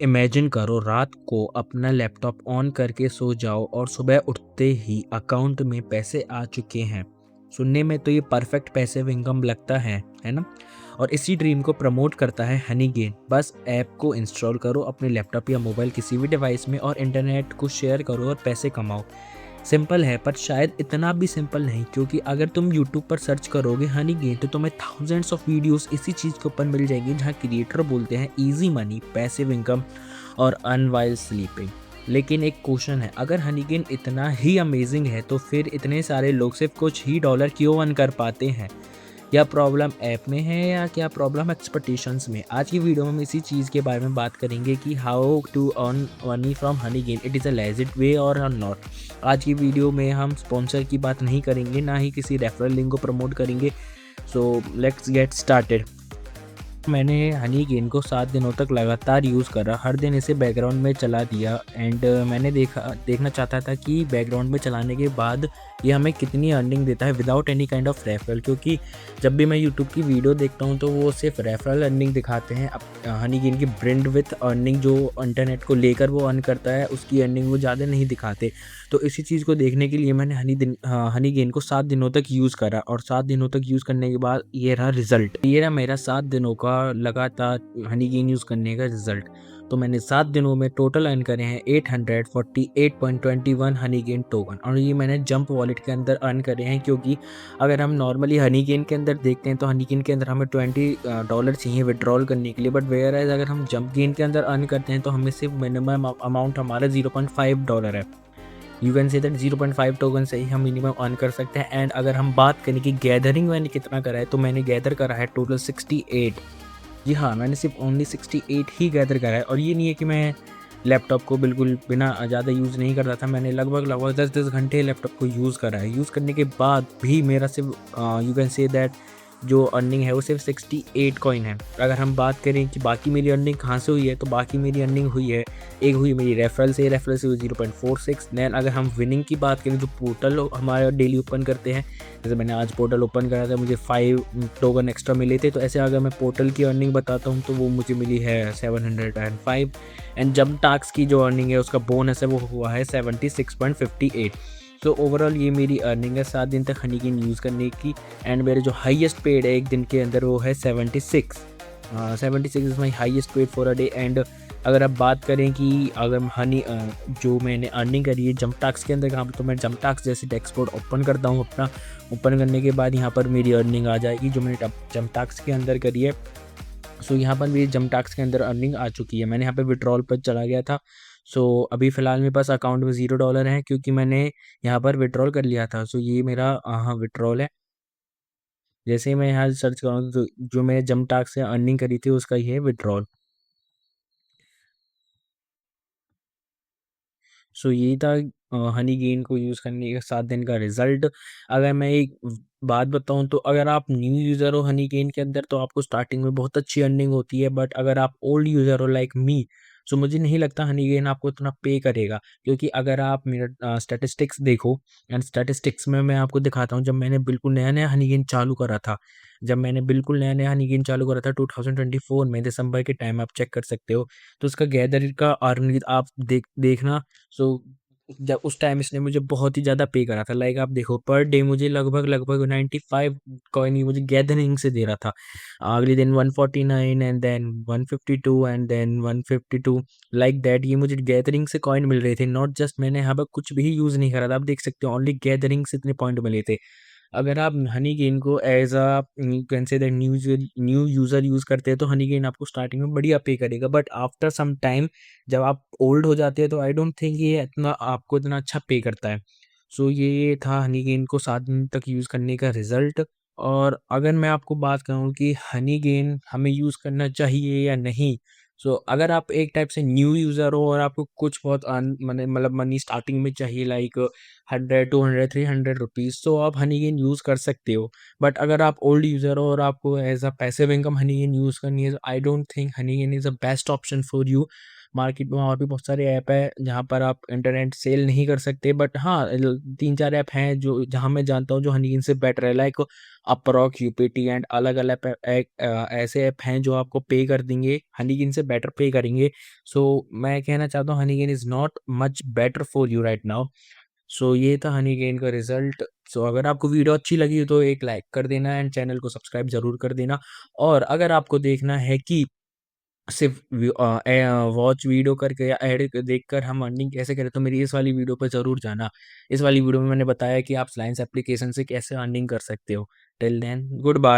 Imagine करो रात को अपना लैपटॉप ऑन करके सो जाओ और सुबह उठते ही अकाउंट में पैसे आ चुके हैं। सुनने में तो ये परफेक्ट पैसिव इनकम लगता है ना? और इसी ड्रीम को प्रमोट करता है हनी गेन। बस ऐप को इंस्टॉल करो अपने लैपटॉप या मोबाइल किसी भी डिवाइस में और इंटरनेट को शेयर करो और पैसे कमाओ। सिंपल है पर शायद इतना भी सिंपल नहीं, क्योंकि अगर तुम यूट्यूब पर सर्च करोगे हनी गेन तो तुम्हें थाउजेंड्स ऑफ वीडियोस इसी चीज़ के ऊपर मिल जाएंगी, जहाँ क्रिएटर बोलते हैं इजी मनी, पैसिव इनकम और अनवाइल स्लीपिंग। लेकिन एक क्वेश्चन है, अगर हनी गेन इतना ही अमेजिंग है तो फिर इतने सारे लोग सिर्फ कुछ ही डॉलर क्यों अर्न कर पाते हैं? या प्रॉब्लम ऐप में है या क्या प्रॉब्लम एक्सपेक्टेशंस में? आज की वीडियो में हम इसी चीज़ के बारे में बात करेंगे कि how to earn money from Honeygain, it is a legit way और नॉट। आज की वीडियो में हम स्पॉन्सर की बात नहीं करेंगे, ना ही किसी रेफरल लिंक को प्रमोट करेंगे। So let's get started. मैंने हनी गेन को 7 दिनों तक लगातार यूज़ करा, हर दिन इसे बैकग्राउंड में चला दिया एंड मैंने देखना चाहता था कि बैकग्राउंड में चलाने के बाद ये हमें कितनी अर्निंग देता है without any kind of referral. क्योंकि जब भी मैं यूट्यूब की वीडियो देखता हूँ तो वो सिर्फ रेफरल अर्निंग दिखाते हैं। अब हनी गेन की ब्रांड विथ अर्निंग जो इंटरनेट को लेकर वो अर्न करता है, उसकी अर्निंग वो ज़्यादा नहीं दिखाते। तो इसी चीज़ को देखने के लिए मैंने हनी गेन को 7 दिनों तक यूज़ करा और 7 दिनों तक यूज़ करने के बाद ये रहा रिज़ल्ट। ये रहा मेरा 7 दिनों का लगातार हनी गेन यूज़ करने का रिज़ल्ट। तो मैंने 7 दिनों में टोटल अर्न करे हैं 848.21 हनी गेन टोकन, और ये मैंने जंप वॉलेट के अंदर अर्न करे हैं। क्योंकि अगर हम नॉर्मली हनी गेन के अंदर देखते हैं तो हनी गेन के अंदर हमें $20 चाहिए विड्रॉल करने के लिए, बट वेयर एज अगर हम जंप गेन के अंदर अर्न करते हैं तो हमें सिर्फ मिनिमम अमाउंट हमारा $0.5 है। यू कैन से दैट 0.5 टोकन से ही हम मिनिमम अर्न कर सकते हैं। एंड अगर हम बात करें कि गैदरिंग मैंने कितना करा है, तो मैंने गैदर करा है टोटल 68। जी हाँ, मैंने सिर्फ ओनली 68 ही गैदर करा है। और ये नहीं है कि मैं लैपटॉप को बिल्कुल बिना ज़्यादा यूज़ नहीं करता था। मैंने लगभग 10-10 घंटे लैपटॉप को यूज़ करा है। यूज़ करने के बाद भी मेरा सिर्फ यू कैन से दैट जो अर्निंग है वो सिर्फ 68 कॉइन है। अगर हम बात करें कि बाकी मेरी अर्निंग कहाँ से हुई है, तो बाकी मेरी अर्निंग हुई है, एक हुई मेरी रेफरल से हुई 0.46। दैन अगर हम विनिंग की बात करें, जो पोर्टल हमारा डेली ओपन करते हैं, जैसे मैंने आज पोर्टल ओपन करा था, मुझे 5 टोकन एक्स्ट्रा मिले थे। तो ऐसे अगर मैं पोर्टल की अर्निंग बताता हूँ तो वो मुझे मिली है 705। एंड जब टास्क की जो अर्निंग है उसका बोनस है वो हुआ है 76.58। तो ओवरऑल ये मेरी अर्निंग है 7 दिन तक हनी गेन यूज़ करने की। एंड मेरे जो हाईएस्ट पेड है एक दिन के अंदर वो है 76। 76 is my highest paid for a day. And अगर आप बात करें कि अगर जो मैंने अर्निंग करी है जंप टास्क के अंदर, कहाँ पर, तो मैं जंप टास्क जैसे डैशबोर्ड ओपन करता हूँ अपना। ओपन करने के बाद यहाँ पर मेरी अर्निंग आ जाएगी जो मैंने जंप टास्क के अंदर करी है। सो यहाँ पर मेरी जंप टास्क के अंदर अर्निंग आ चुकी है। मैंने यहाँ पे विड्रॉल पर चला गया था। सो अभी फ़िलहाल मेरे पास अकाउंट में $0 है, क्योंकि मैंने यहाँ पर विड्रॉल कर लिया था। सो ये मेरा हाँ विड्रॉल है। जैसे ही मैं यहाँ सर्च करूँ तो जो मैंने जंप टास्क से अर्निंग करी थी उसका ये है विड्रॉल। सो यही था हनी गेन को यूज़ करने का 7 दिन का रिज़ल्ट। अगर मैं एक बात बताऊँ तो अगर आप न्यू यूज़र हो हनी गेन के अंदर तो आपको स्टार्टिंग में बहुत अच्छी अर्निंग होती है, बट अगर आप ओल्ड यूज़र हो लाइक मी, सो मुझे नहीं लगता हनी गेन आपको इतना पे करेगा। क्योंकि अगर आप मेरा स्टैटिस्टिक्स देखो, एंड स्टैटिस्टिक्स में मैं आपको दिखाता हूँ, जब मैंने बिल्कुल नया-नया हनी गेन चालू करा था, जब मैंने बिल्कुल नया-नया हनी गेन चालू करा था 2024 में दिसंबर के टाइम, आप चेक कर सकते हो। तो उसका गैदर का अर्निंग आप देखना। सो जब उस टाइम इसने मुझे बहुत ही ज़्यादा पे करा था, लाइक आप देखो पर डे मुझे लगभग 95 कॉइन ही मुझे गैदरिंग से दे रहा था। अगले दिन 149 and then 152 and then 152, like that ये मुझे गैदरिंग से कॉइन मिल रहे थे। नॉट जस्ट मैंने यहाँ पर कुछ भी यूज़ नहीं करा था। आप देख सकते हो ओनली गैदरिंग से इतने पॉइंट मिले थे। अगर आप हनी गेन को एज अ कैन से दैट न्यू यूज़र यूज़ करते हैं तो हनी गेन आपको स्टार्टिंग में बढ़िया पे करेगा, बट आफ्टर सम टाइम जब आप ओल्ड हो जाते हैं तो आई डोंट थिंक ये इतना आपको इतना अच्छा पे करता है। सो ये था हनी गेन को 7 दिन तक यूज़ करने का रिज़ल्ट। और अगर मैं आपको बात करूँ कि हनी गेन हमें यूज़ करना चाहिए या नहीं, सो अगर आप एक टाइप से न्यू यूज़र हो और आपको कुछ बहुत मतलब मनी स्टार्टिंग में चाहिए, लाइक 100, 200, 300 रुपीज़, तो आप हनी गेन यूज़ कर सकते हो। बट अगर आप ओल्ड यूज़र हो और आपको as a passive income Honey gain use करनी है, तो I don't think Honey gain is a best option for you. Market में और भी बहुत सारे ऐप है जहाँ पर आप इंटरनेट सेल नहीं कर सकते, बट हाँ 3-4 ऐप हैं जो जहाँ मैं जानता हूँ जो हनीगन से बेटर है, लाइक अप्रॉक्स, यूपीटी एंड अलग अलग ऐसे ऐप हैं जो आपको पे कर देंगे, हनीगन से बेटर पे करेंगे। सो मैं कहना चाहता हूँ Honeygain is not much better for you right now. So ये था हनीगन का रिजल्ट। सो अगर आपको वीडियो अच्छी लगी हो तो एक लाइक कर देना एंड चैनल को सब्सक्राइब ज़रूर कर देना। और अगर आपको देखना है कि सिर्फ वॉच वीडियो करके या ऐड देखकर हम अर्निंग कैसे करें, तो मेरी इस वाली वीडियो पर ज़रूर जाना। इस वाली वीडियो में मैंने बताया कि आप स्लाइन्स एप्लीकेशन से कैसे अर्निंग कर सकते हो। Till then good bye.